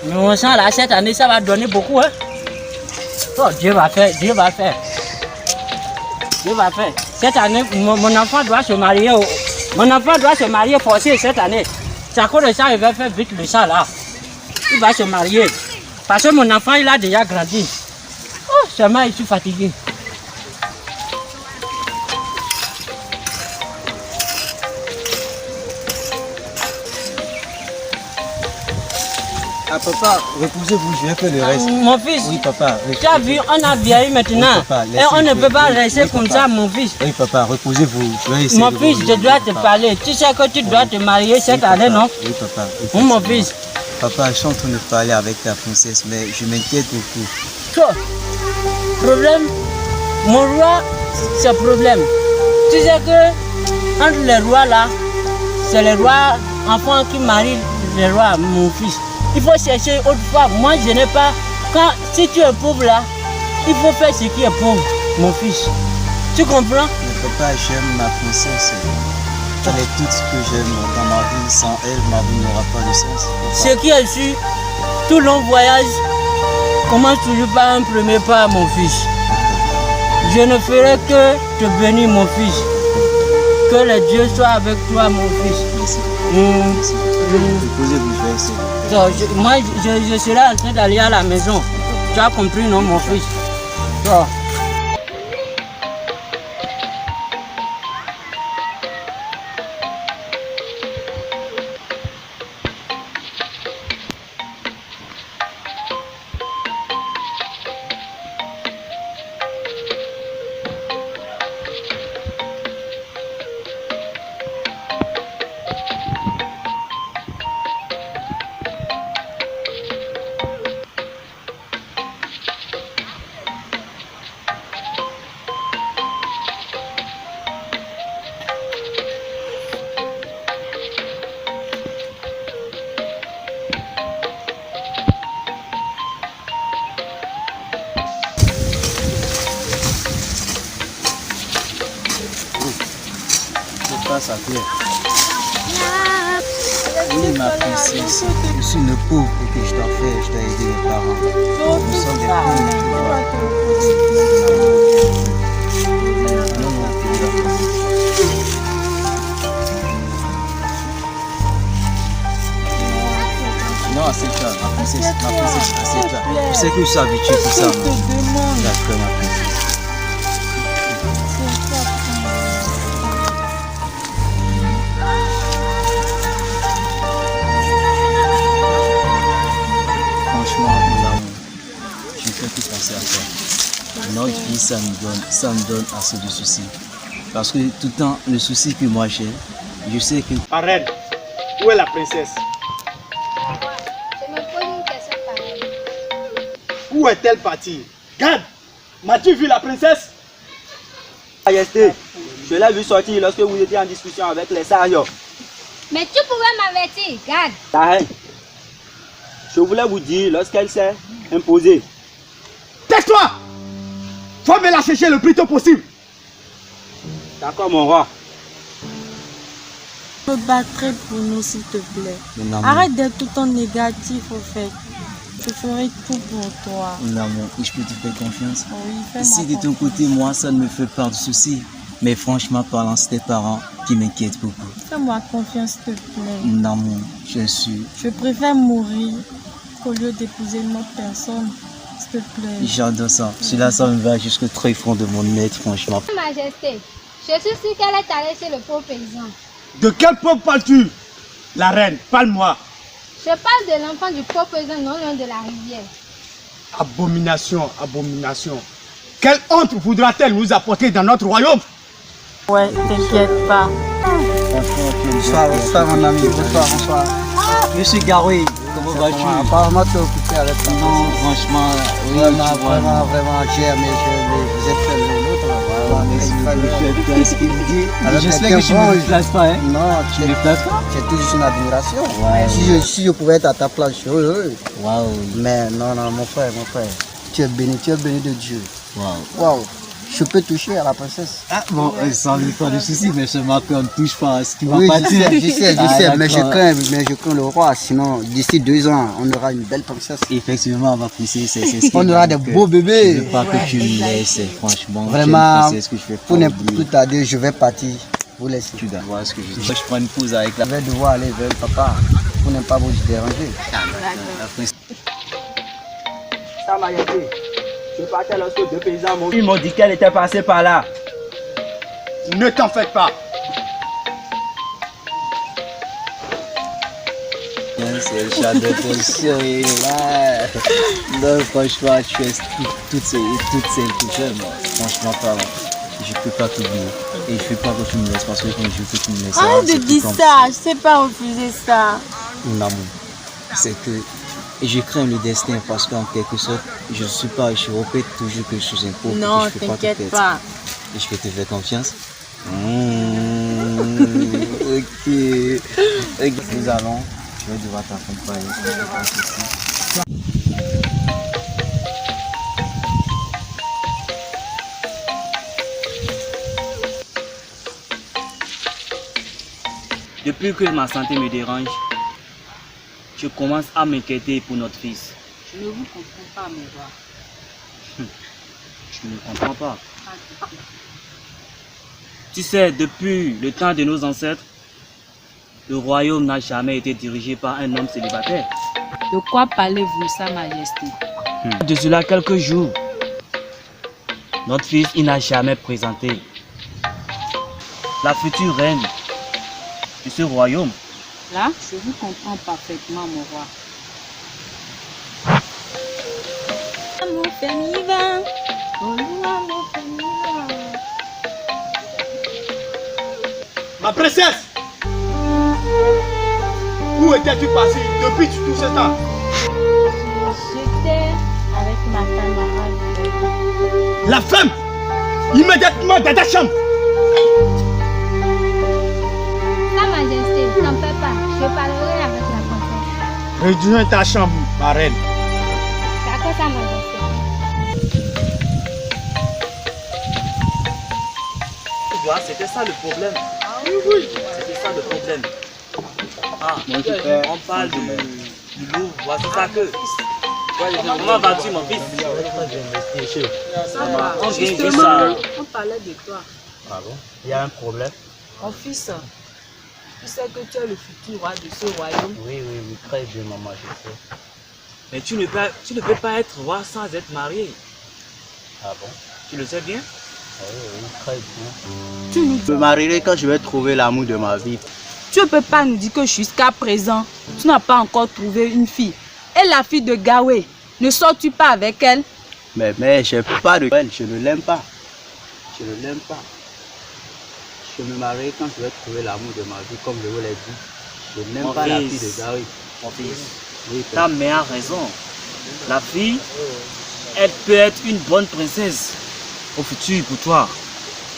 Mais on sent là, cette année, ça va donner beaucoup. Hein? Oh, Dieu va faire, Dieu va faire. Dieu va faire. Cette année, mon enfant doit se marier. Mon enfant doit se marier forcé cette année. C'est à cause de ça, il va faire vite le ça là. Il va se marier. Parce que mon enfant, il a déjà grandi. Oh, seulement, je suis fatigué. Ah papa, reposez-vous, je vais faire le reste. Mon fils, oui papa. Tu as vu, on a vieilli maintenant. Oui, papa, et on ne peut pas rester comme ça, mon fils. Oui papa, reposez-vous. Je vais essayer mon fils, je dois te parler. Tu sais que tu dois te marier cette année, non? Oui papa. Oui, mon fils. Papa, je suis en train de parler avec ta princesse, mais je m'inquiète beaucoup. Toi, problème, mon roi, c'est problème. Tu sais que entre les rois là, c'est les rois enfants qui marient les rois, mon fils. Il faut chercher autrefois. Moi, je n'ai pas. Si tu es pauvre là, il faut faire ce qui est pauvre, mon fils. Tu comprends? Mais papa, j'aime ma princesse. Elle est tout ce que j'aime dans ma vie. Sans elle, ma vie n'aura pas de sens. Ce qui est sûr, tout long voyage commence toujours par un premier pas, mon fils. Je ne ferai que te bénir, mon fils. Que le Dieu soit avec toi, mon fils. Merci. Reposez-vous, je vais essayer. Moi, je serai en train d'aller à la maison. Tu as compris, non, mon fils? Ça plaît. Oui, ma princesse, je suis une pauvre et que je dois faire, je dois aider mes parents. Nous sommes des pauvres. Non, assieds-toi, ma princesse, assieds-toi. Je sais que je suis habitué pour ça. D'accord, ma princesse. Penser à ça. Notre vie, ça me donne assez de soucis. Parce que tout le temps, le souci que moi j'ai, je sais que... Reine, où est la princesse? Je me pose une question pareille. Où est-elle partie? Garde, m'as-tu vu la princesse? Majesté, je l'ai vu sortir lorsque vous étiez en discussion avec les sages. Mais tu pouvais m'avertir, garde. La reine, je voulais vous dire lorsqu'elle s'est imposée. Tais-toi! Faut me la chercher le plus tôt possible. D'accord, mon roi. Je me battrai pour nous, s'il te plaît. Arrête d'être tout le temps négatif, au fait. Je ferai tout pour toi. Maman, je peux te faire confiance. Oui, fais-moi Si de ton côté, moi, ça ne me fait pas de soucis. Mais franchement parlant, c'est tes parents qui m'inquiètent beaucoup. Fais-moi confiance, s'il te plaît. Maman, je suis... Je préfère mourir qu'au lieu d'épouser une autre personne. S'il te plaît. J'adore ça. Cela, ça me va jusqu'au tréfonds de mon être, franchement. Majesté, je suis sûre qu'elle est allée chez le pauvre paysan. De quel pauvre parles-tu? La reine, parle-moi. Je parle de l'enfant du pauvre paysan non loin de la rivière. Abomination, abomination. Quelle honte voudra-t-elle nous apporter dans notre royaume? Ouais, t'inquiète pas. Bonsoir mon ami, bonsoir. Je suis Garoui, comment vas-tu? Apparemment tu es occupé avec ta Non, franchement, oui, vraiment, j'ai aimé, vous êtes fait l'autre. J'espère que tu ne me places pas, hein? Non, tu ne me places pas? C'est tout juste une admiration. Ouais. Si je pouvais être à ta place, je serais heureux. Waouh. Mais non, mon frère, tu es béni de Dieu. Waouh. Waouh. je peux toucher à la princesse. Ah bon, sans pas de soucis, mais seulement qu'on ne touche pas à ce qui va Oui, pas dire. je sais, mais je crains le roi. Sinon, d'ici 2 ans, on aura une belle princesse. Effectivement, on va pousser. C'est ce qui On aura des beaux Je bébés. veux pas que tu me laisses, franchement. Vraiment, c'est ce que je fais pour pas ne oublier. plus tarder, je vais partir. Vous laissez. Tu dois voir ce que je dis. Je prends une pause avec la Je vais devoir aller vers papa pour ne pas vous déranger. princesse. Sa Majesté, je partais lorsque 2 paysans m'ont dit qu'elle était passée par là. Ne t'en faites pas. C'est le chat de position, il est là. Non, franchement, tu es toutes celles que j'aime. Franchement, pardon. Je peux pas t'oublier. Et je veux pas que tu me laisses parce que quand je veux que tu me laisses. Arrête de dire ça, je sais pas refuser ça. Mon amour, c'est que je crains le destin parce qu'en quelque sorte, je suis pas, je répète toujours que je suis un pauvre. Non, t'inquiète pas. Et je vais te faire confiance. Ok. Nous allons. Je vais devoir t'accompagner. Depuis que ma santé me dérange, je commence à m'inquiéter pour notre fils. Je ne vous comprends pas, mon roi. Je ne comprends pas. Tu sais, depuis le temps de nos ancêtres, le royaume n'a jamais été dirigé par un homme célibataire. De quoi parlez-vous, Sa Majesté? De cela quelques jours, notre fils, il n'a jamais présenté la future reine de ce royaume. Là, je vous comprends parfaitement, mon roi. Ma princesse, où étais-tu passé depuis tout ce temps? J'étais avec ma camarade. La femme, immédiatement dans ta chambre. Sa Majesté, n'en fais pas. Je parlerai avec la princesse. Rejoins ta chambre, ma reine. D'accord, Sa Majesté. Tu vois, c'était ça le problème. Oui. C'était ça le problème. Ah, on parle du loup, voici ça que. Comment vas-tu, mon fils? Ça va. On vient juste Justement, à... on parlait de toi. Ah bon? Il y a un problème? Mon fils, tu sais que tu es le futur roi de ce royaume. Oui, très bien, maman, je sais. Mais tu ne peux pas être roi sans être marié. Ah bon? Tu le sais bien? Oui, très bien. Tu nous Je me marierai quand je vais trouver l'amour de ma vie. Tu ne peux pas nous dire que jusqu'à présent, tu n'as pas encore trouvé une fille. Et la fille de Gawé, ne sors-tu pas avec elle? Mais je n'ai pas de elle, je ne l'aime pas. Je ne l'aime pas. Je me marierai quand je vais trouver l'amour de ma vie, comme je vous l'ai dit. Je n'aime Mon pas la fils. fille de Gawé. Mon fils, Oui, ta mère a raison. La fille, elle peut être une bonne princesse au futur pour toi.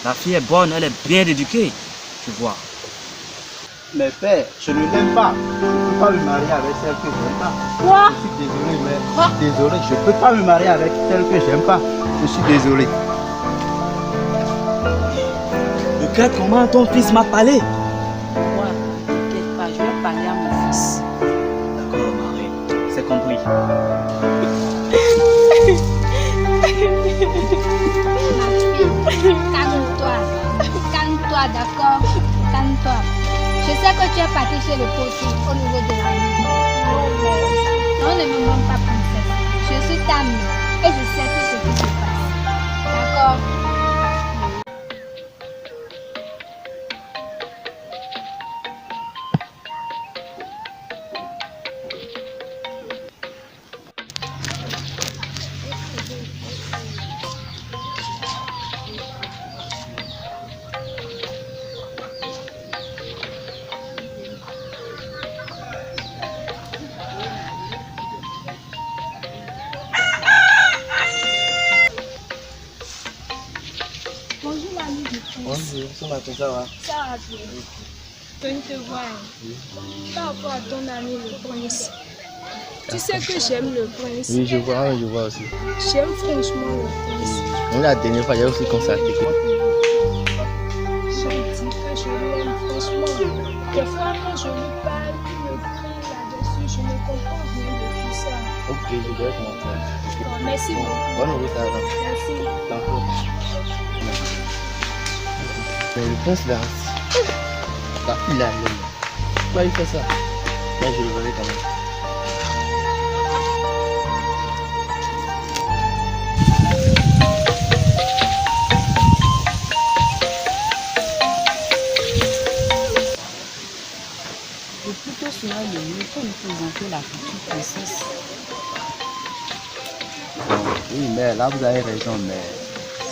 La fille est bonne, elle est bien éduquée, tu vois. Mais père, je ne l'aime pas. Je ne peux pas me marier avec celle que je n'aime pas. Quoi? Je suis désolé, mais je suis désolé. Je ne peux pas me marier avec celle que j'aime pas. Je suis désolé. Regarde comment ton fils m'a parlé. Moi, t'inquiète pas, je vais parler à mon fils. D'accord, Marie, c'est compris. Calme-toi. Calme-toi, d'accord? Calme-toi. Je sais que tu es parti chez le potier au niveau de la rue. Non, ne me manque pas, princesse. Je suis ta mère et je sais tout ce qui se passe. D'accord? Bonjour, l'ami du prince. Bonjour, ce matin ça va? Ça va bien. Je viens te voir. Par rapport à ton ami le prince. Tu sais que j'aime le prince. Oui, je vois aussi. J'aime franchement le prince. Même la dernière fois, j'ai aussi constaté que... Je dis que je l'aime franchement. Des fois, quand je lui parle, il me crie là-dessus. Je ne comprends rien de tout ça. Ok, je dois comprendre. Bon, merci beaucoup. Bonne route à vous. Merci. D'accord. Mais le prince là, il a l'aime. Pourquoi il fait ça? Moi, je le verrai quand même. Le plus tôt sera le mieux pour nous présenter la future princesse. Oui, mais là vous avez raison, mais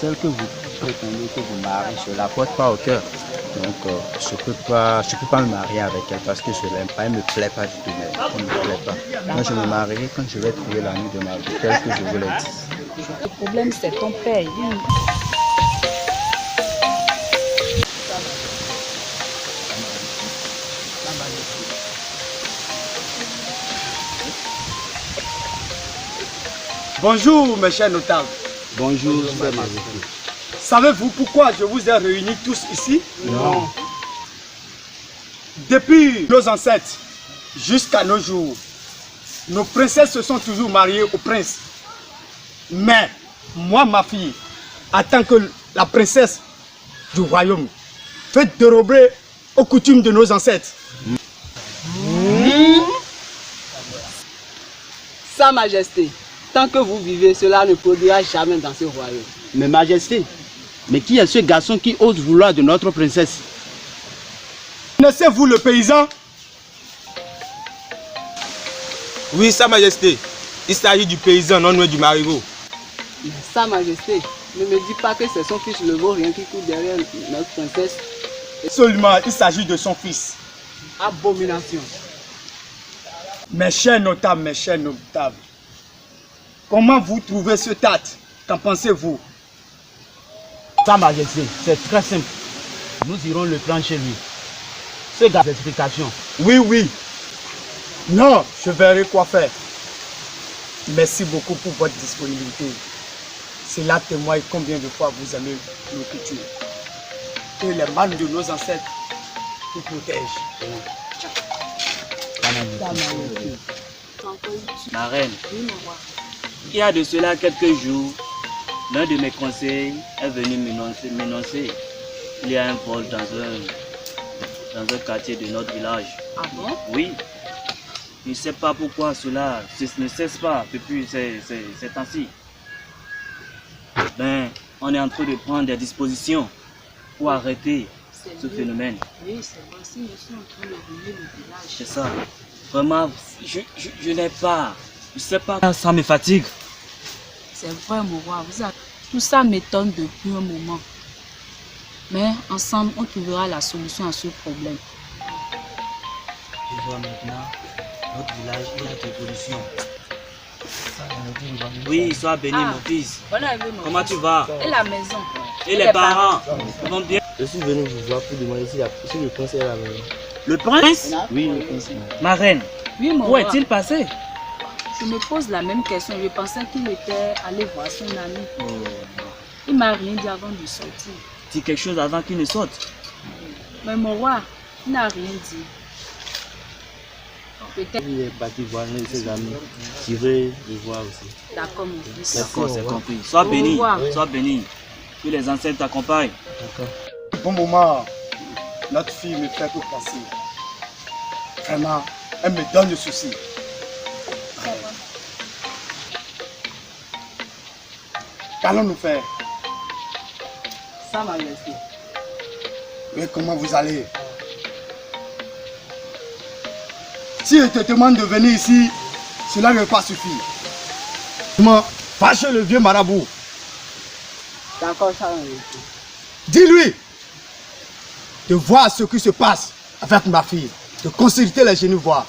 celle que vous prétendez que vous mariez, je ne la porte pas au cœur. Donc je peux pas me marier avec elle parce que je ne l'aime pas, elle ne me plaît pas du tout, mais elle ne me plaît pas. Moi je me marierai quand je vais trouver l'ami de ma vie, tel que je vous l'ai dit. Le problème, c'est ton père. Bonjour, mes chers notables. Bonjour, Sœur Majesté. Savez-vous pourquoi je vous ai réunis tous ici? Non. Depuis nos ancêtres jusqu'à nos jours, nos princesses se sont toujours mariées au prince. Mais moi, ma fille, en tant que la princesse du royaume, faites dérober aux coutumes de nos ancêtres. Sa Majesté, tant que vous vivez, cela ne produira jamais dans ce royaume. Mais Majesté, mais qui est ce garçon qui ose vouloir de notre princesse? Connaissez-vous le paysan? Oui, Sa Majesté. Il s'agit du paysan, non loin du marigot. Sa Majesté, ne me dis pas que c'est son fils le vaurien qui court derrière notre princesse. Seulement, il s'agit de son fils. Abomination. Mes chers notables, comment vous trouvez ce tat? Qu'en pensez-vous? Sa Majesté, c'est très simple. Nous irons le prendre chez lui. Ce gars d'explication. Oui. Non, je verrai quoi faire. Merci beaucoup pour votre disponibilité. Cela témoigne combien de fois vous aimez nos cultures. Que les mânes de nos ancêtres vous protègent. Ma reine, il y a de cela quelques jours, l'un de mes conseils est venu m'énoncer. Il y a un vol dans un quartier de notre village. Ah bon? Oui. Je ne sais pas pourquoi cela ne cesse pas depuis ces temps-ci. Ben, on est en train de prendre des dispositions pour arrêter ce phénomène. Oui, c'est vrai, si nous sommes en train de ruiner le village. C'est ça. Vraiment, je n'ai pas. Je ne sais pas. Ça me fatigue. C'est vrai, mon roi. Tout ça m'étonne depuis un moment. Mais ensemble, on trouvera la solution à ce problème. Je vois maintenant, notre village, il y a des évolutions. Oui, sois béni, mon fils. Comment tu vas? Et la maison? Et les parents vont bien? Je suis venu vous voir pour demander si le prince est à la maison. Le prince? Oui, le prince. Ma reine, Oui, mon où roi. est-il passé? Je me pose la même question. Je pensais qu'il était allé voir son ami. Il m'a rien dit avant de sortir. Dis quelque chose avant qu'il ne sorte. Mais mon roi, il n'a rien dit. Peut-être. Il est parti voir ses amis. J'irai le voir aussi. D'accord, mon fils. D'accord, c'est compris. Sois béni, revoir. sois béni. Que les ancêtres t'accompagnent. D'accord. Bon moment, notre fille me fait tout passer. Vraiment, elle me donne le souci. Qu'allons-nous faire? Sa Majesté. Et comment vous allez? Si je te demande de venir ici, cela ne va pas suffire. Va chez le vieux marabout. D'accord, Sa Majesté. Dis-lui de voir ce qui se passe avec ma fille, de consulter les genoux voir.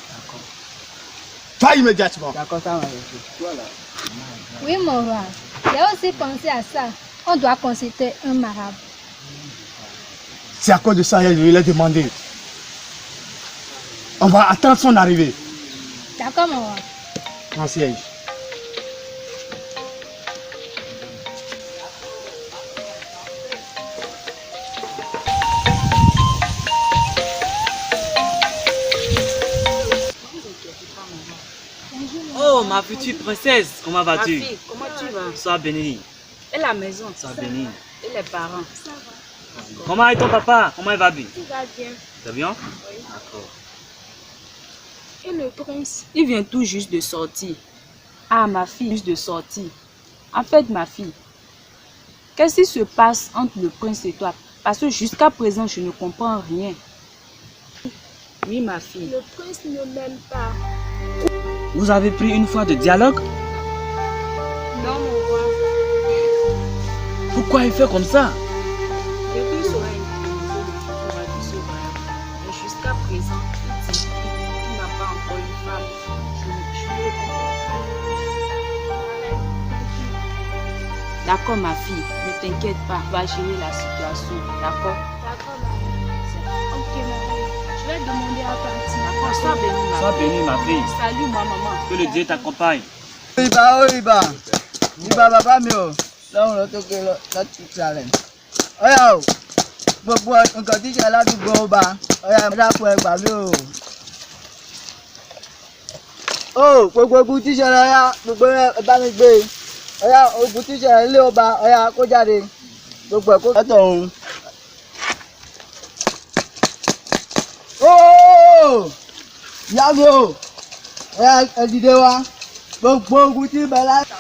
Va immédiatement. D'accord, Sa Majesté. Voilà. Oui, mon roi. J'ai aussi pensé à ça. On doit consulter un marabout. C'est à cause de ça que je lui ai demandé. On va attendre son arrivée. D'accord, mon roi. Prends siège. Oh, ma future princesse, comment Ma vas-tu? fille, comment tu vas? Sois bénie. Et la maison? Sois bénie. Et les parents? Comment est ton papa? Comment il va bien? Tout va bien. C'est bien? Oui. D'accord. Et le prince? Il vient tout juste de sortir. Ah, ma fille, juste de sortir. En fait, ma fille, qu'est-ce qui se passe entre le prince et toi? Parce que jusqu'à présent, je ne comprends rien. Oui, ma fille. Le prince ne m'aime pas. Vous avez pris une fois de dialogue? Non, mon roi. Pourquoi il fait comme ça? Depuis sera intronisé le futur du ce royaume. Mais jusqu'à présent, il dit qu'il n'a pas encore une femme. Je ne comprends pas. D'accord, ma fille, ne t'inquiète pas, on va gérer la situation. D'accord? D'accord, maman. Ok, maman. Je vais demander à partir. D'accord, sois bénie, ma Sois fille. bénie, ma fille. Salut, ma maman. Que le Dieu t'accompagne. Iba. Iba bàbá mi o. Lọ́run ló tó ké lọ láti ìsàlẹ̀. Ọ̀yá o, gbogbo nǹkan tí ìṣẹ̀lẹ̀ ládùúgbò ọba. Ọ̀yá ẹ dákun ẹ gbà mí o. O, gbogbo ogun tí ìṣẹ̀lẹ̀ ọ̀yá gbogbo ẹ bá mi gbé. Ọ̀yá ogun tí ìṣẹ̀lẹ̀ ilé ọba ọ̀yá kó jáde. Gbogbo ẹ̀ kó lọ́tọ̀ òun. O, ìyá mi o, ọ̀yá ẹ dìde wá. Gbogbo ogun tí bẹ̀ láti.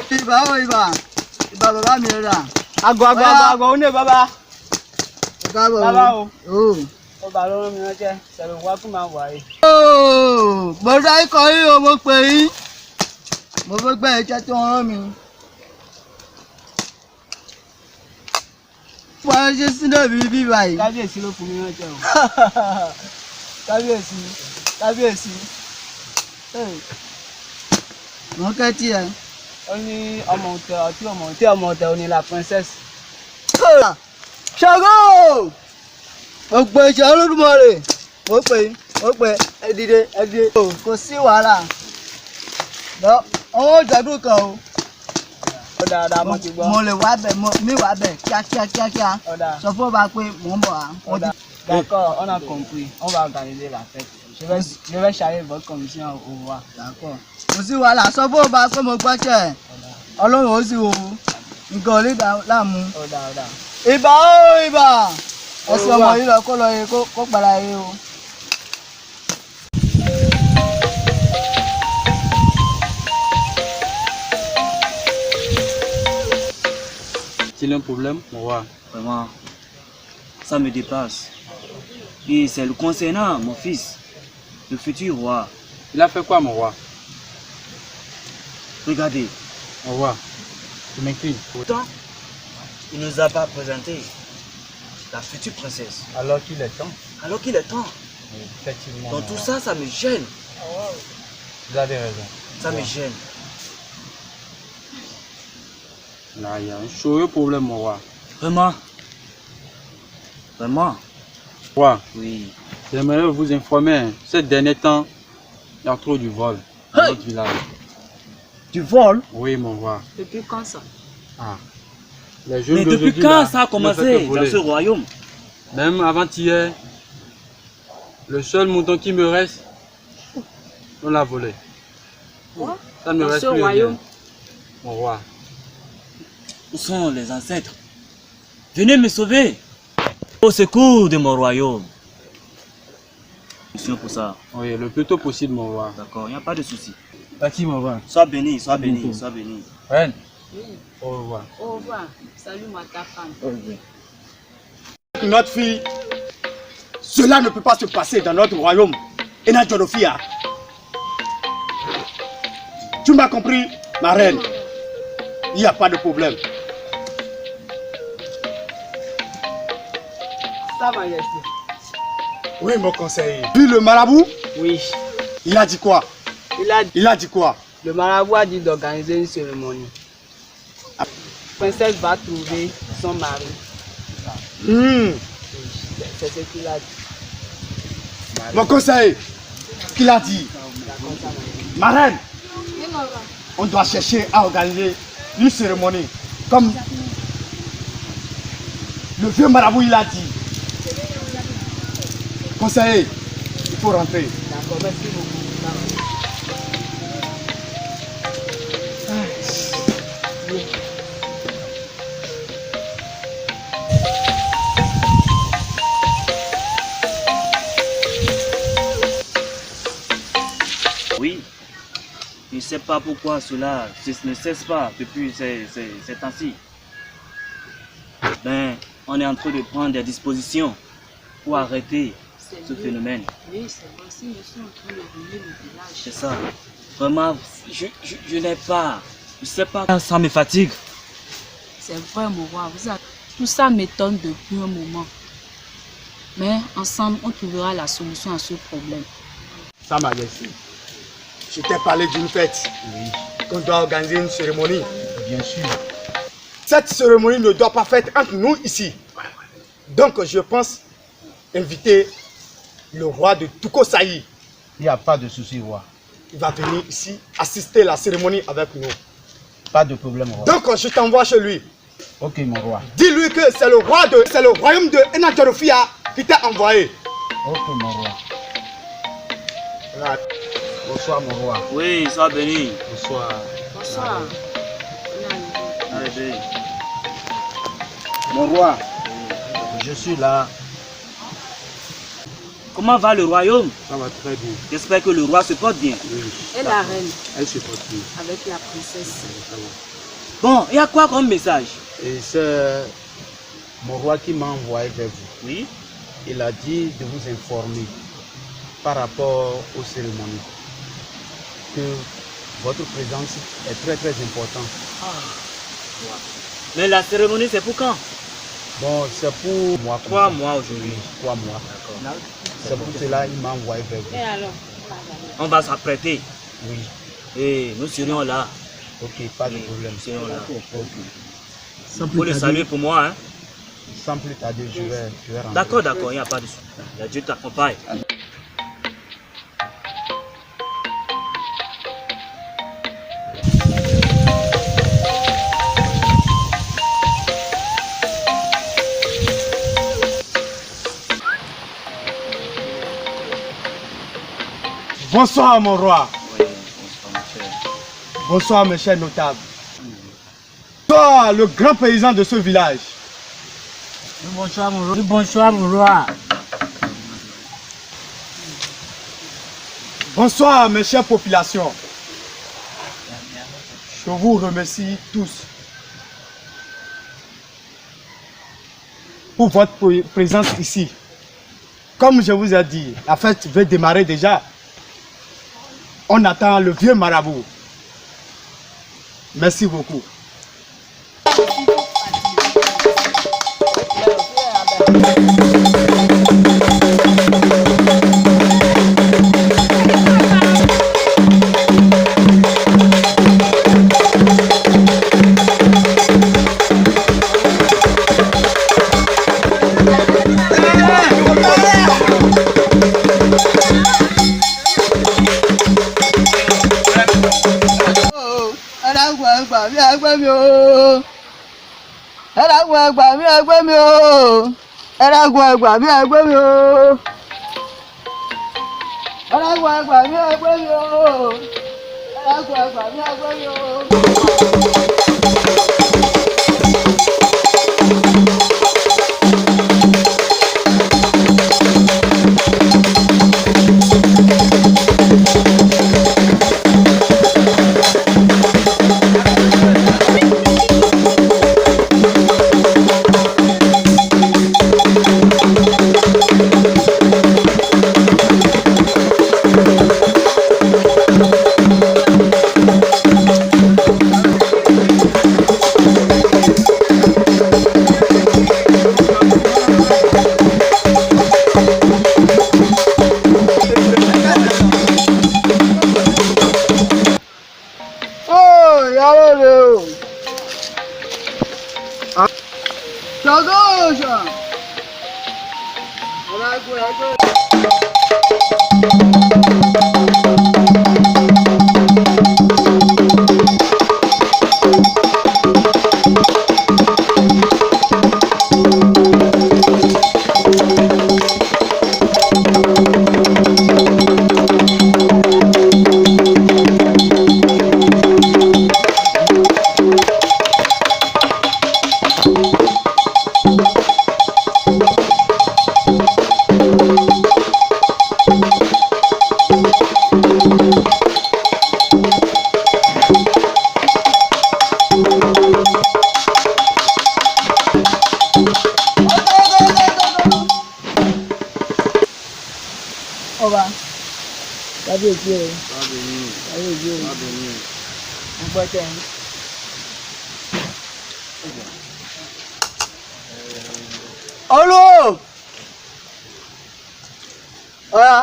Iba bàbá mi rà. Àgọ́ ó ní bàbá. Bàbá o. Ọba ló rán mi ránṣẹ́, ṣẹ̀rù wá kó máa wà yìí. Mo dá ikọ̀ yín o, mo pè yín. Mo fẹ́ gbẹ́ iṣẹ́ tí wọ́n rán mi. Wọ́n ṣe sínú ìbí bí báyìí. Kábíyèsí ló fún mi ránṣẹ́ o. Kábíyèsí. Wọ́n kẹ́ tí ẹ. Ó ní ọmọ ọ̀tẹ̀ ó ní la princesse. Ṣàngó! Gbogbo ìṣẹ́ Olódùmarè. Mo pè ẹ dìde. Kò sí wàhálà. Ọwọ́ ìjọdún kan o. Ó dáadáa mo ti gbọ́. Mo lè wá bẹ̀, mi wá bẹ̀ kíákíá. Ó dáa. Sọ fún ọba pé mò ń bọ̀ wá. Ó dáa. D'accord, on a compris. On va organiser la fête. Je vais charger votre commission au roi. D'accord. Kò sí wàhálà, sọ fún ọba pé mo gbọ́ṣẹ́. Ọlọ́run ó sì wo nǹkan ò lè láàmú. Ó dáa. Ìbà ó ìbà. Ẹsẹ̀ ọmọ yìí lọ kó lọ yẹ kó gbàrà yẹ o. S'il y a un problème, mon roi. Vraiment, ça me dépasse. Et c'est le concernant, mon fils, le futur roi. Il a fait quoi, mon roi? Regardez, Mon roi, je m'incline. pourtant, il ne nous a pas présenté la future princesse. Alors qu'il est temps. Alors qu'il est temps. Effectivement. Donc tout ça, ça me gêne. Vous avez raison. Ça me gêne. Là, il y a un sérieux problème, mon roi. Vraiment. Roi, Oui. j'aimerais vous informer, ces derniers temps, il y a trop du vol dans Hey! notre village. Du vol? Oui, mon roi. Depuis quand ça? Ah. Les jeunes Mais depuis d'aujourd'hui, quand là, ça a ne fait que commencé dans voler. ce royaume? Même avant-hier, le seul mouton qui me reste, on l'a volé. Quoi? Ça ne me Dans reste ce plus royaume? rien. Mon roi. Où sont les ancêtres? Venez me sauver. Au secours de mon royaume. Mission pour ça. Oui, le plus tôt possible, mon roi. D'accord, il n'y a pas de souci. Pas qui mon roi. Sois béni, sois béni, sois béni. Reine. Au revoir. Au revoir. Salut-moi ta femme. Notre fille, cela ne peut pas se passer dans notre royaume. Et notre Jonofia. Tu m'as compris, ma reine? Il n'y a pas de problème. Sa Majesté. Oui, mon conseiller. Puis le marabout, Oui. il a dit quoi? Il a dit quoi? Le marabout a dit d'organiser une cérémonie. La princesse va trouver son mari. C'est ce qu'il a dit. Mon conseiller, qu'il a dit. Ma reine, Oui, mon roi. on doit chercher à organiser une cérémonie comme le vieux marabout il a dit. Conseiller, il faut rentrer. D'accord, merci beaucoup. Oui, je ne sais pas pourquoi cela ne cesse pas depuis ces temps-ci. Ben, on est en train de prendre des dispositions pour arrêter ce phénomène. Oui, c'est vrai. Si nous sommes en train de ruiner le village. C'est ça. Vraiment, je n'ai pas. Je ne sais pas. Ça me fatigue. C'est vrai, mon roi. Tout ça m'étonne depuis un moment. Mais ensemble, on trouvera la solution à ce problème. Sa Majesté, je t'ai parlé d'une fête. Oui, Qu'on doit organiser une cérémonie. bien sûr. Cette cérémonie ne doit pas faire entre nous ici. Donc je pense inviter le roi de Tukosaï. Il n'y a pas de souci, roi. Il va venir ici assister à la cérémonie avec nous. Pas de problème, roi. Donc je t'envoie chez lui. Ok, mon roi. Dis-lui que c'est le royaume de Enadjarofia qui t'a envoyé. Ok, mon roi. Bonsoir, mon roi. Oui, sois béni. Bonsoir. Bonsoir. Allez, béni. Mon roi, je suis là. Comment va le royaume? Ça va très bien. J'espère que le roi se porte bien. Oui, Et la reine, elle se porte bien. avec la princesse. Bon, il y a quoi comme message? Et c'est mon roi qui m'a envoyé vers vous. Oui. Il a dit de vous informer par rapport aux cérémonies que votre présence est très très importante. Mais la cérémonie, c'est pour quand? Bon, c'est pour moi. 3 mois aujourd'hui. 3 mois. C'est pour cela qu'il m'a envoyé vers vous. Et alors? On va s'apprêter. Oui. Et nous serons là. Ok, pas de Oui, problème. nous serons là. Ok. Il faut le saluer pour moi. Hein? Sans plus tarder, je vais rentrer. D'accord, d'accord, il n'y a pas de souci. La Dieu t'accompagne. Bonsoir mon roi. Oui, bonsoir, mon cher. Bonsoir mes chers notables. Toi, le grand paysan de ce village. Bonsoir mon roi. Bonsoir mon roi. Bonsoir mes chères populations. Je vous remercie tous pour votre présence ici. Comme je vous ai dit, la fête va démarrer déjà. On attend le vieux marabout. Merci beaucoup. ẹgbẹ́ mi o ẹ dákun ẹ gbà mí ẹgbẹ́ mi o ẹ dákun ẹ gbà mí ẹgbẹ́ mi o ẹ dákun ẹ gbà mí ẹgbẹ́ mi o ẹ dákun ẹ gbà mí ẹgbẹ́ mi o. Ọba, kábíyèsí o. Kábíyèsí o. Mo gbọ́ tẹ̀ ń. Olú! Ọ̀ya.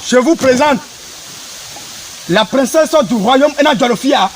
Je vous présente la princesse du royaume Ena Djalofia.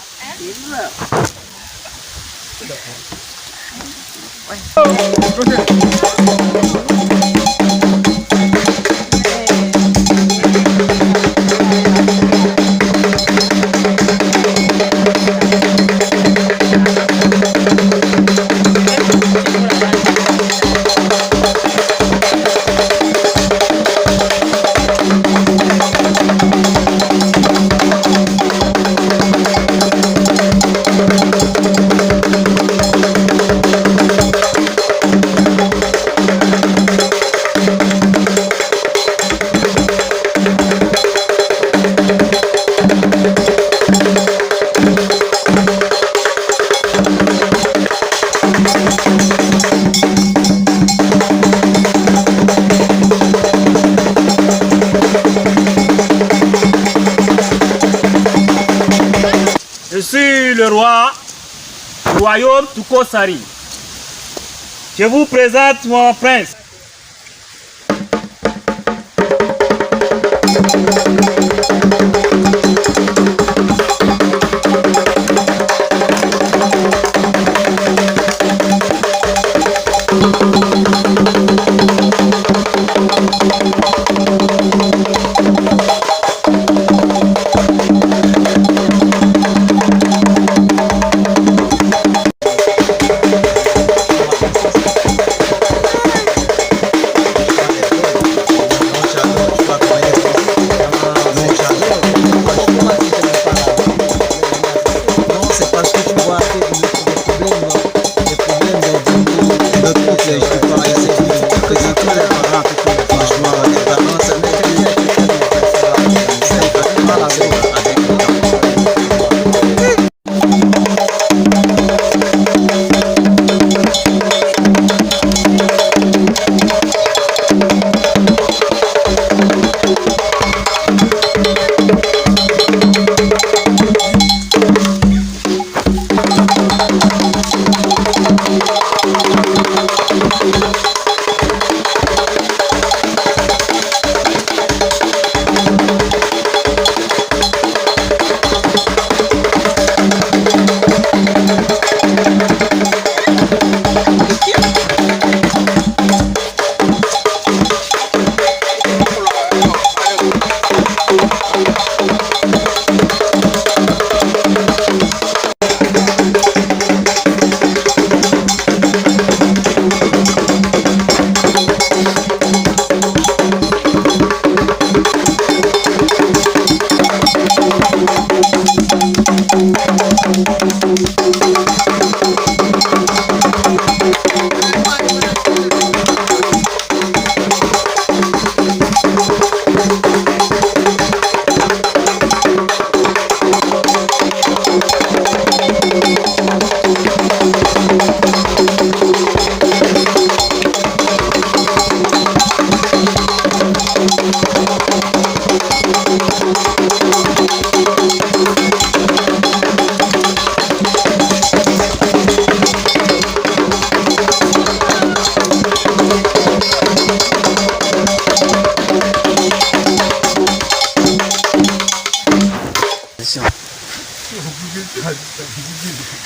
Je suis le roi du royaume Tukosari. Je vous présente mon prince.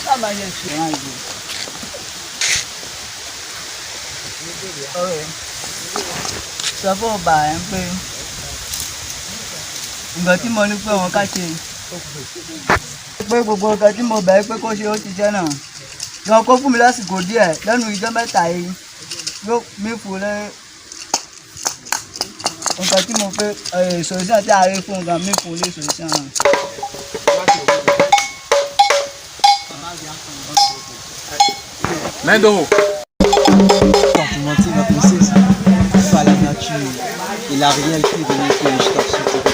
Sa Majesté. Oui. Ça va bas un peu. Nǹkan tí mo ní pé wọ́n ká ṣe. Pé gbogbo nǹkan tí mo bẹ̀rẹ̀ pé kó ṣe ó ti jẹ́ náà. Lọ kó fún mi lásìkò díẹ̀ lẹ́nu ìjọ mẹ́ta yìí. Yóò mí fún lẹ́ nǹkan tí mo fẹ́ solution tí a rí fún nǹkan mí fún lé solution náà. Main d'eau. Pour mentir ma princesse, pas la nature. Il a rien fait de nous que je t'absorbe.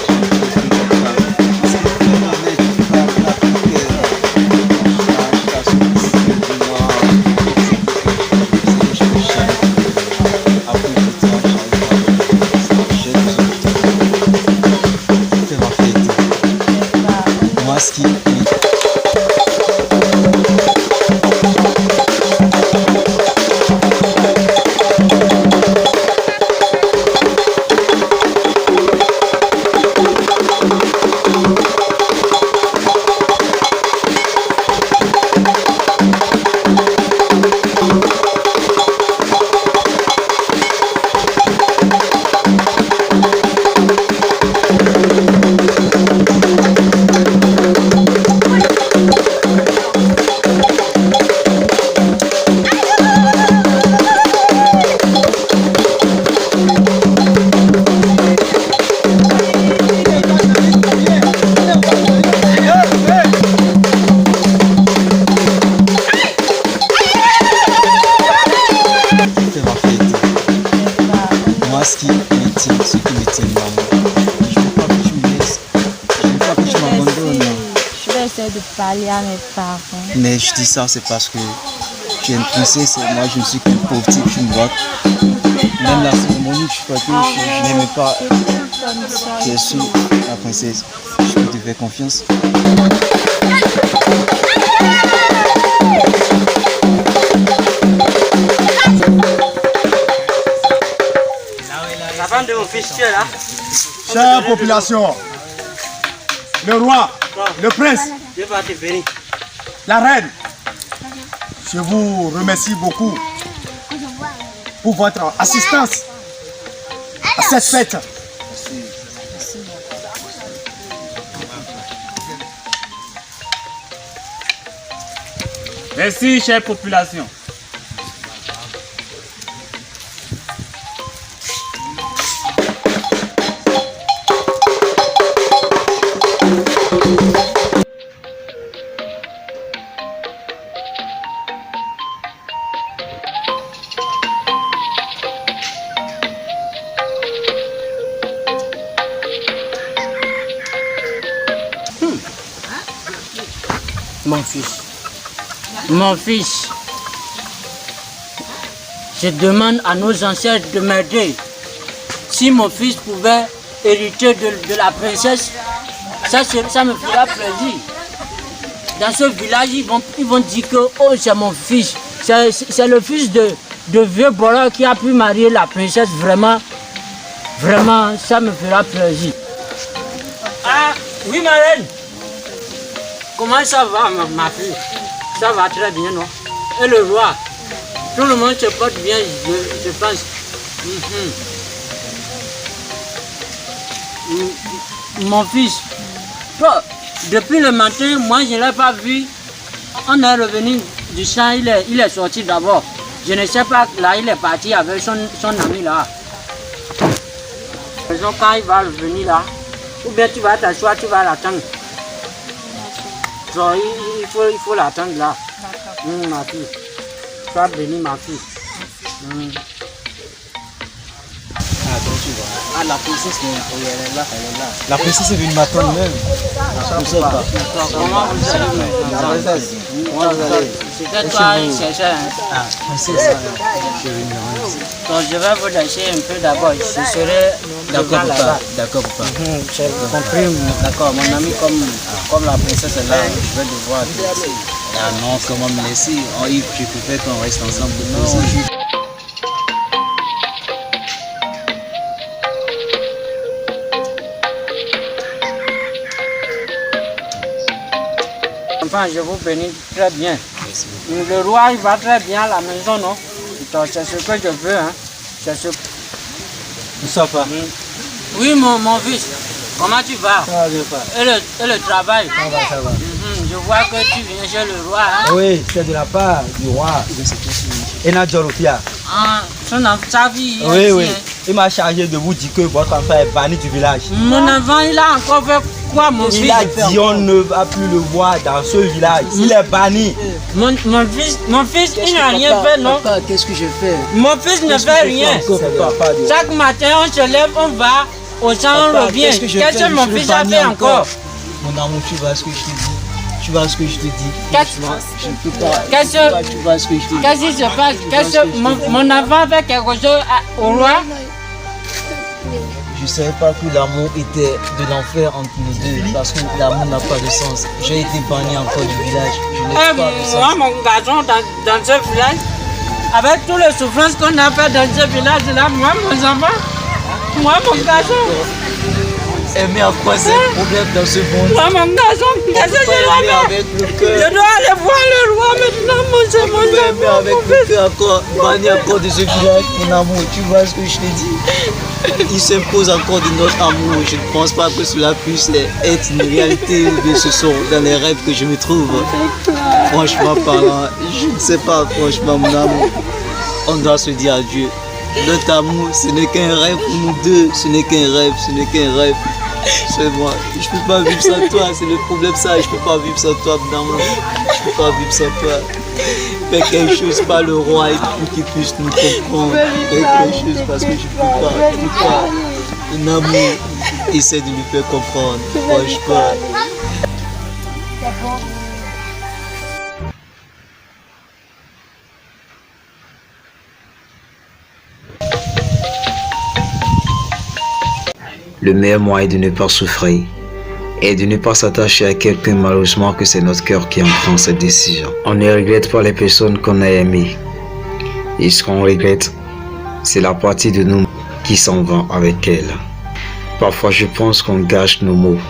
Parler à mes parents. Mais je dis ça, c'est parce que je suis une princesse et moi je ne suis qu'une pauvre type, je suis une droite. Même la cérémonie, je crois que je n'aimais pas. Je suis la princesse. Je peux te faire confiance. La femme de mon fils, tu es là. Chère population, le roi, le prince, Dieu va te bénir. la reine, je vous remercie beaucoup pour votre assistance à cette fête. Merci, chère population. Mon fils, je demande à nos ancêtres de m'aider. Si mon fils pouvait hériter de la princesse, ça me fera plaisir. Dans ce village, ils vont dire que oh, c'est mon fils. C'est le fils de vieux Bora qui a pu marier la princesse. Vraiment, vraiment, ça me fera plaisir. Ah, oui, ma reine. Comment ça va, ma fille? Ça va très bien, non? Et le roi? Tout le monde se porte bien, je pense. Mon fils, toi, depuis le matin, moi je ne l'ai pas vu. On est revenu du champ, il est sorti d'abord. Je ne sais pas, là il est parti avec son ami là. Quand il va revenir là, ou bien tu vas t'asseoir, tu vas l'attendre. Il faut l'attendre là. Ma fille. Sois bénie, ma fille. Ah, donc tu vois. Ah, la princesse, elle est là, elle est là. La princesse est venue m'attendre même. Comment vous allez? C'était toi qui cherchais. Ah, princesse, je suis venue. Donc je vais vous laisser un peu d'abord. Je serai D'accord, papa. D'accord, papa. J'ai compris. D'accord, mon ami, comme la princesse est là, je vais devoir te laisser. Ah non, comment me laisser? Je préfère qu'on reste ensemble. enfants, je vous bénis très bien. Merci. Le roi, il va très bien à la maison, non? Donc, c'est ce que je veux, hein. C'est ce... Moustapha. Oui, mon fils. Comment tu vas? Ça va bien, papa. Et le travail? Ça va. Je vois que tu viens chez le roi, hein? Oui, c'est de la part du roi. Ena Djolofia. Ah, sa fille. Oui, oui. Il m'a chargé de vous dire que votre enfant est banni du village. Mon enfant, il a encore fait quoi, mon fils? Il a dit on ne va plus le voir dans ce village. Il est banni. Mon fils, il n'a rien fait, non? Qu'est-ce que je fais? Mon fils ne fait rien. Chaque matin, on se lève, on va au champ, on revient. Qu'est-ce que mon fils a fait encore? Mon amour, tu vois ce que je te dis. Tu vois ce que je te dis. Je ne peux pas. Tu vois ce que je te dis. Qu'est-ce qui se passe? Mon enfant fait quelque chose au roi? Je ne savais pas que l'amour était de l'enfer entre nous deux, parce que l'amour n'a pas de sens. J'ai été banni encore du village. Je n'ai pas de sens. Moi, mon garçon, dans ce village, avec toutes les souffrances qu'on a fait dans ce village-là, moi, mon enfant, moi, mon garçon. Mais à quoi c'est un problème dans ce monde? Moi, mon garçon, qu'est-ce que je dois faire? Je dois aller voir le roi maintenant, mon enfant. Avec le cœur encore, banni encore de ce village, mon amour, tu vois ce que je te dis? Il s'impose encore de notre amour. Je ne pense pas que cela puisse être une réalité ou bien ce sont dans les rêves que je me trouve. Franchement parlant, je ne sais pas, franchement, mon amour. On doit se dire adieu. Notre amour, ce n'est qu'un rêve pour nous deux. Ce n'est qu'un rêve, ce n'est qu'un rêve. C'est moi. Je ne peux pas vivre sans toi. C'est le problème, ça. Je ne peux pas vivre sans toi, mon amour. Je ne peux pas vivre sans toi. Fais quelque chose par le roi et pour qu'il puisse nous comprendre. Fais quelque chose parce que je ne peux pas. Mon amour, essaie de lui faire comprendre. Franchement. Le meilleur moyen de ne pas souffrir et de ne pas s'attacher à quelqu'un, malheureusement que c'est notre cœur qui en prend cette décision. On ne regrette pas les personnes qu'on a aimées. Et ce qu'on regrette, c'est la partie de nous qui s'en va avec elles. Parfois, je pense qu'on gâche nos mots.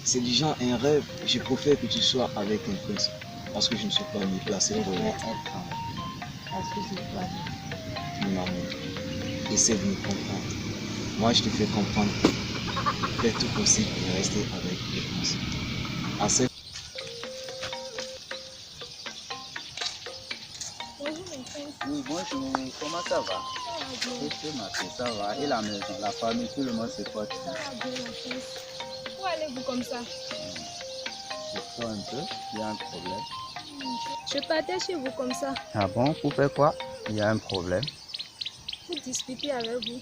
C'est du genre un rêve. Je préfère que tu sois avec un prince. Parce que je ne suis pas mis placé pour être. Parce que c'est toi. Mon amour, essaie de me comprendre. Moi, je te fais comprendre. Fais tout possible pour rester avec le prince. Accepte. Oui, bonjour, comment ça va? Ça va, et la maison, la famille, tout le monde se porte bien. Où allez-vous comme ça? Je crois un peu, il y a un problème. Je partais chez vous comme ça. Ah bon, pour faire quoi? Il y a un problème. Pour discuter avec vous.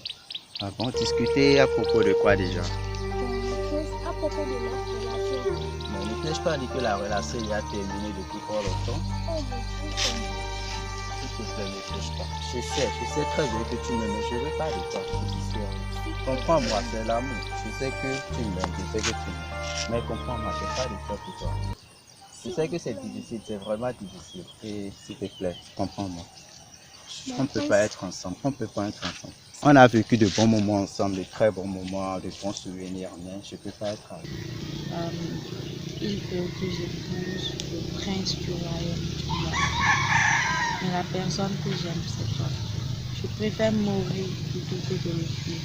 Ah bon, discuter à propos de quoi déjà? À propos de notre relation. Mais ne t'ai-je pas dit que la relation y a terminé depuis fort longtemps? Oh, S'il te plaît, ne t'ai-je pas. Je sais très bien que tu m'aimes, je ne veux pas de toi, comprends-moi, c'est l'amour. Je sais que tu m'aimes, je sais que tu m'aimes. Mais comprends-moi, je n'ai pas de toi pour toi. Je sais que c'est difficile, c'est vraiment difficile. Et s'il te plaît, comprends-moi. On ne peut pas être ensemble, on ne peut pas être ensemble. On a vécu de bons moments ensemble, de très bons moments, de bons souvenirs, mais je ne peux pas être avec. Il faut que j'épouse le prince du royaume du monde. Mais la personne que j'aime, c'est toi. Je préfère mourir plutôt que de le fuir.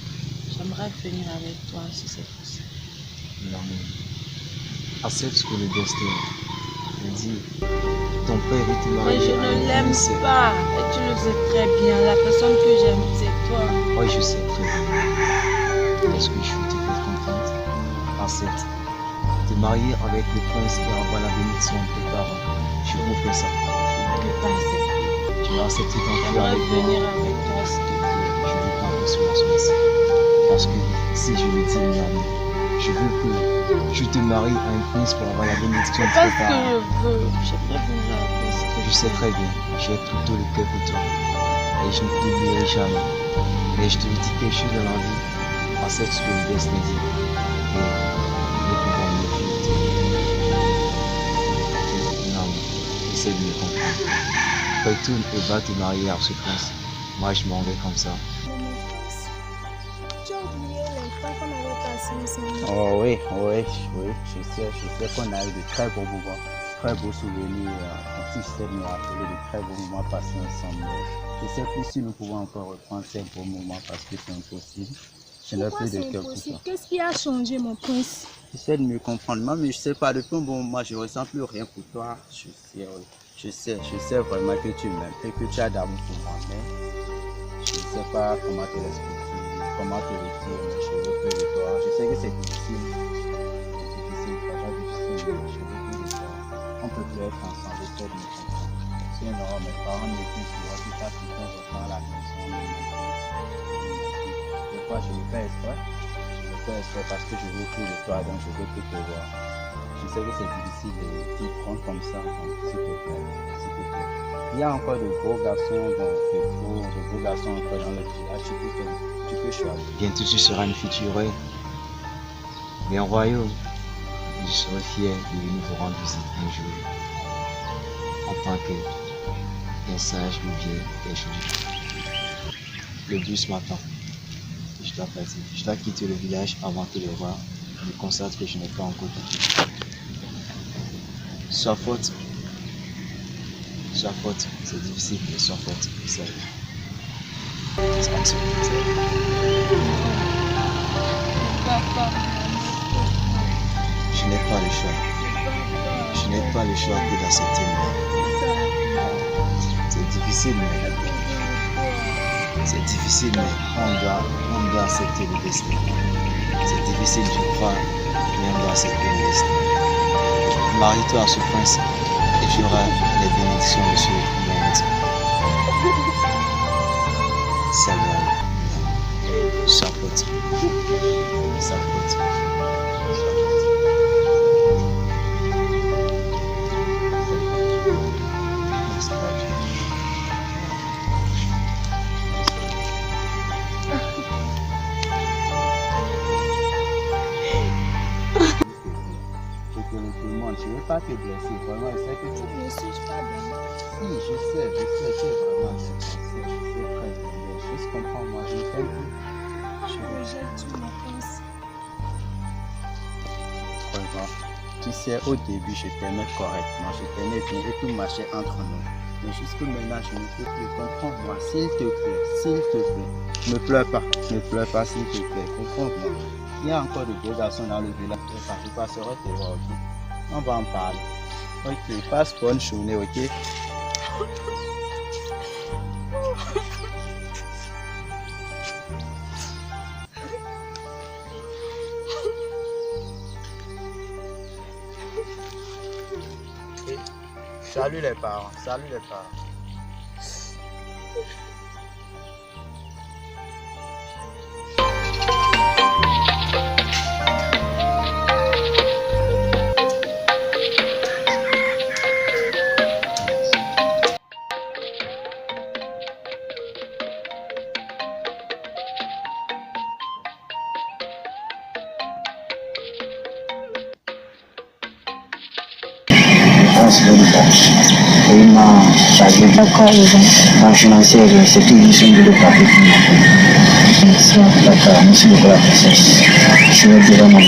J'aimerais venir avec toi si c'est possible. L'amour. Accepte ce que le destin te dit. Ton père est tout marié. Mais je ne l'aime pas. Et tu le sais très bien. La personne que j'aime, c'est toi. Oui, je sais très bien. Est-ce que je te fais comprendre? Accepte. Te marier avec le prince et avoir la bénédiction de tes parents. Je vous fais ça. Je ne peux pas accepter. Tu vas accepter d'entrer J'aimerais avec moi. venir avec toi, s'il te plaît. Je ne veux pas que cela soit ainsi. Parce que si je le dis, Miami, je veux que tu te maries à un prince pour avoir la bénédiction de tes Parce que parents. j'aimerais bien parce que Je sais très bien, j'ai tout le cœur pour toi. Et je ne t'oublierai jamais. Mais je te dis quelque chose dans la vie, accepte ce que le destin dit. Et nous pouvons mieux vivre. Non, essaie de me comprendre. Retourne et va te marier à ce prince. Moi, je m'en vais comme ça. tu as oublié les temps qu'on avait passés ensemble. Oh oui, je sais qu'on a eu de très beaux moments, très beaux souvenirs. Si je sais me rappeler de très beaux moments passés ensemble. Je sais plus si nous pouvons encore reprendre ces beaux moments parce que c'est impossible. Je n'ai Pourquoi plus de c'est cœur pour impossible? ça. Qu'est-ce qui a changé, mon prince? J'essaie de me comprendre, moi, mais je sais pas, depuis un bon moment, je ressens plus rien pour toi. Je sais vraiment que tu m'aimes et que tu as d'amour pour moi, mais je ne sais pas comment te l'expliquer, comment te retirer mes cheveux près de toi. Je sais que c'est difficile, pas difficile, mais mes cheveux près de toi. On peut plus être ensemble, j'essaie de me comprendre. Sinon, mes parents me disent, tu vois, tout ça, tout le temps, je prends la maison. Des fois, je le fais exprès. Parce que je veux tout de toi, donc je veux tout te voir. Je sais que c'est difficile de t'y prendre comme ça, donc s'il te plaît, s'il te plaît. Il y a encore de beaux garçons, de beaux garçons encore dans le village, tu peux choisir. Bientôt, tu seras une future reine. Mais en royaume, je serai fier de venir vous rendre visite un jour. En tant qu'un sage ou bien quelque chose. Le bus m'attend. Je dois partir. Je dois quitter le village avant de le voir. Je me constate que je n'ai pas encore quitté. Sans faute, c'est difficile, mais sans faute, c'est Je n'ai pas le choix. Je n'ai pas le choix que d'accepter moi. C'est difficile, mais on doit accepter le destin. C'est difficile, je crois, mais on doit accepter le destin. Marie-toi à ce prince et tu auras les bénédictions de ce monde. Salut. Sans faute. Sans faute. Je ne veux pas te blesser, vraiment, je sais que tu Ne suis pas bien. Si, je sais, tu es vraiment bien. Je sais très bien. Juste comprends-moi, je ne t'aime plus. Je rejette tout, mon prince. Vraiment. Tu sais, au début, je t'aimais correctement, je t'aimais bien et tout marchait entre nous. Mais jusque maintenant, je ne peux plus. Comprends-moi, s'il te plaît, s'il te plaît. Ne pleure pas, s'il te plaît. Comprends-moi. Il y a encore de beaux garçons dans le village. Je passerai te voir, ok? On va en parler. Ok, passe bonne journée, ok? Salut les parents, salut les parents. D'accord, financière, c'est tout juste de parler. D'accord, merci beaucoup la princesse. Je vais dire à maman.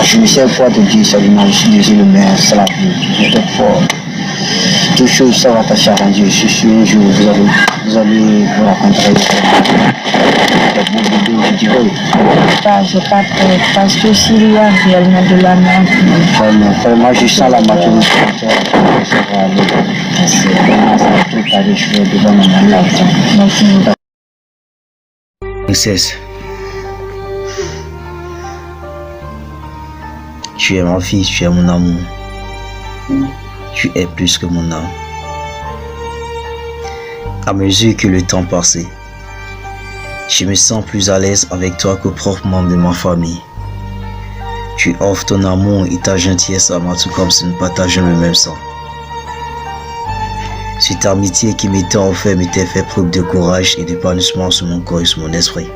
Je ne sais pas te dire seulement, je suis désolé, mais c'est la vie. Toute chose, ça va s'arranger. Je suis sûr, un jour, vous allez vous rencontrer. Je pas peur, parce que s'il y a réellement de l'amour, vraiment, je sens la maturité. Ça va aller. Princesse, tu es ma fille, tu es mon amour. Tu es plus que mon âme. À mesure que le temps passait, je me sens plus à l'aise avec toi qu'au propre membre de ma famille. Tu offres ton amour et ta gentillesse à moi tout comme si nous partageons le même sang. C'est ta amitié qui m'était offerte m'était fait preuve de courage et d'épanouissement sur mon corps et sur mon esprit.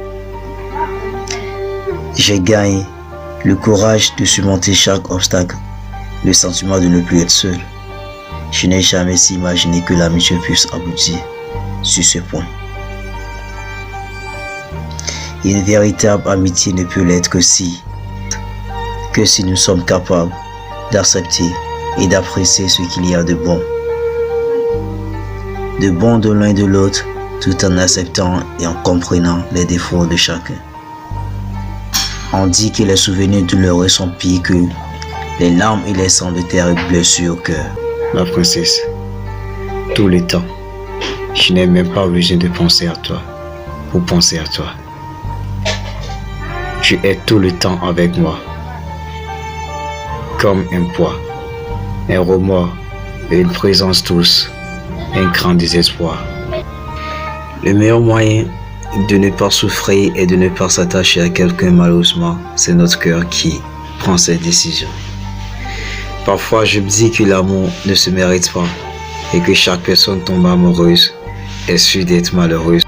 J'ai gagné le courage de surmonter chaque obstacle, le sentiment de ne plus être seul. Je n'ai jamais si imaginé que l'amitié puisse aboutir sur ce point. Une véritable amitié ne peut l'être que si nous sommes capables d'accepter et d'apprécier ce qu'il y a de bon de l'un et de l'autre, tout en acceptant et en comprenant les défauts de chacun. On dit que les souvenirs douloureux sont pires que les larmes et les sangs de terribles blessures au cœur. Ma princesse, tout le temps, je n'ai même pas besoin de penser à toi, pour penser à toi. Tu es tout le temps avec moi, comme un poids, un remords et une présence douce, un grand désespoir. Le meilleur moyen de ne pas souffrir et de ne pas s'attacher à quelqu'un malheureusement, c'est notre cœur qui prend ses décisions. Parfois, je me dis que l'amour ne se mérite pas et que chaque personne tombe amoureuse est sûre d'être malheureuse.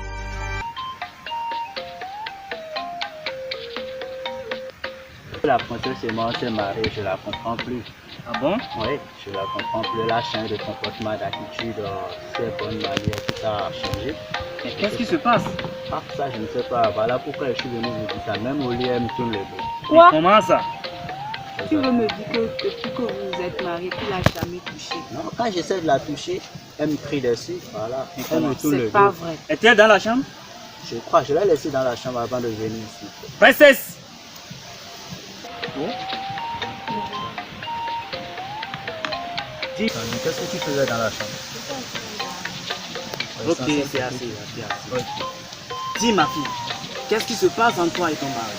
La princesse et moi s'est mariée, je la comprends plus. Ah bon? Oui, je la comprends plus. Elle a changé de comportement, d'attitude, ses bonnes manières, tout a changé. Mais qu'est-ce qui se passe? Ah, ça, je ne sais pas. Voilà pourquoi je suis venu vous dire ça. Même au lit, elle me tourne le dos. Quoi? Comment ça? Tu veux me dire que depuis que vous vous êtes mariés, tu l'as jamais touché? Non, quand j'essaie de la toucher, elle me crie dessus. Voilà. Elle me tourne le dos. C'est pas vrai. Est-elle dans la chambre? Je crois, je l'ai laissée dans la chambre avant de venir ici. Princesse! Dis, qu'est-ce que tu faisais dans la chambre? Ok, c'est assez. Okay. Dis ma fille, qu'est-ce qui se passe entre toi et ton mari?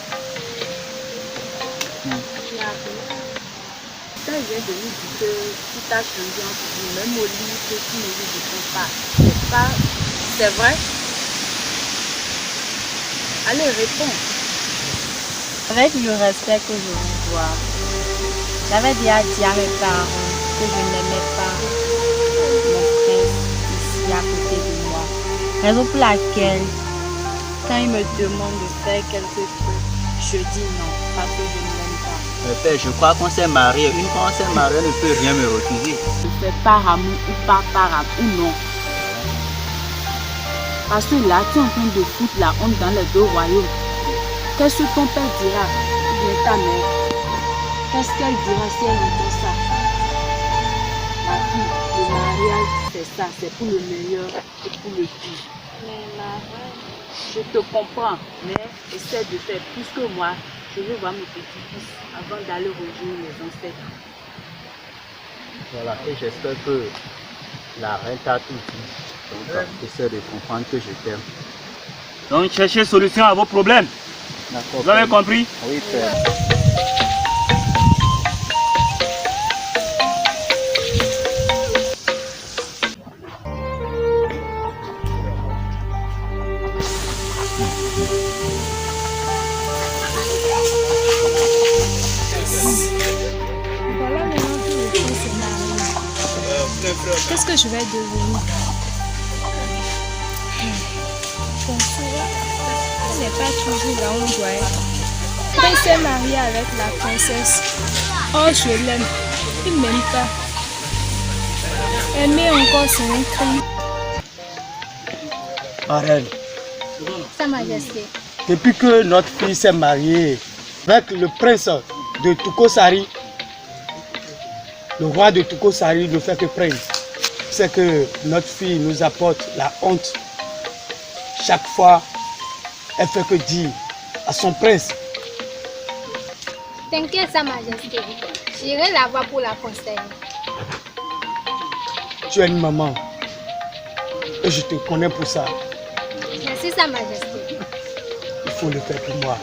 Quand je viens de lui dire que tout a changé entre vous, même au lit, que tu ne lui réponds pas. C'est vrai? Allez, réponds. Avec le respect que je vous dois, j'avais déjà dit à mes parents que je n'aimais pas mon prince ici à côté de moi. Raison pour laquelle, quand il me demande de faire quelque chose, je dis non, parce que je ne l'aime pas. Mais père, je crois qu'on s'est marié. Une fois on s'est marié, on ne peut rien me refuser. Je fais par amour ou pas par amour ou non. Parce que là, tu es en train de foutre la honte dans les deux royaumes. Qu'est-ce que ton père dira? Ou bien ta mère? Qu'est-ce qu'elle dira si elle entend ça? Ma fille, le mariage, c'est ça, c'est pour le meilleur et pour le pire. Mais maman, je te comprends, mais essaie de faire plus que moi. Je veux voir mes petits-fils avant d'aller rejoindre les ancêtres. Voilà, et j'espère que la reine t'a tout dit. Donc, essaie de comprendre que je t'aime. Donc, cherchez solution à vos problèmes. Vous avez compris? Oui, père. Voilà maintenant tout le temps c'est marié. Qu'est-ce que je vais devenir? Bon, souvent, on n'est pas toujours là où on doit être. Quand il s'est marié avec la princesse, oh je l'aime, il ne m'aime pas. Aimer encore c'est un crime. Arène, Sa Majesté, depuis que notre fille s'est mariée avec le prince de Tukosari, le roi de Tukosari ne fait que prendre. C'est que notre fille nous apporte la honte. Chaque fois, elle fait que dire à son prince. t'inquiète Sa Majesté, j'irai la voir pour la conseiller. Tu es une maman et je te connais pour ça. Merci Sa Majesté. Il faut le faire pour moi.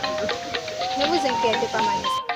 Ne vous inquiétez pas, Majesté.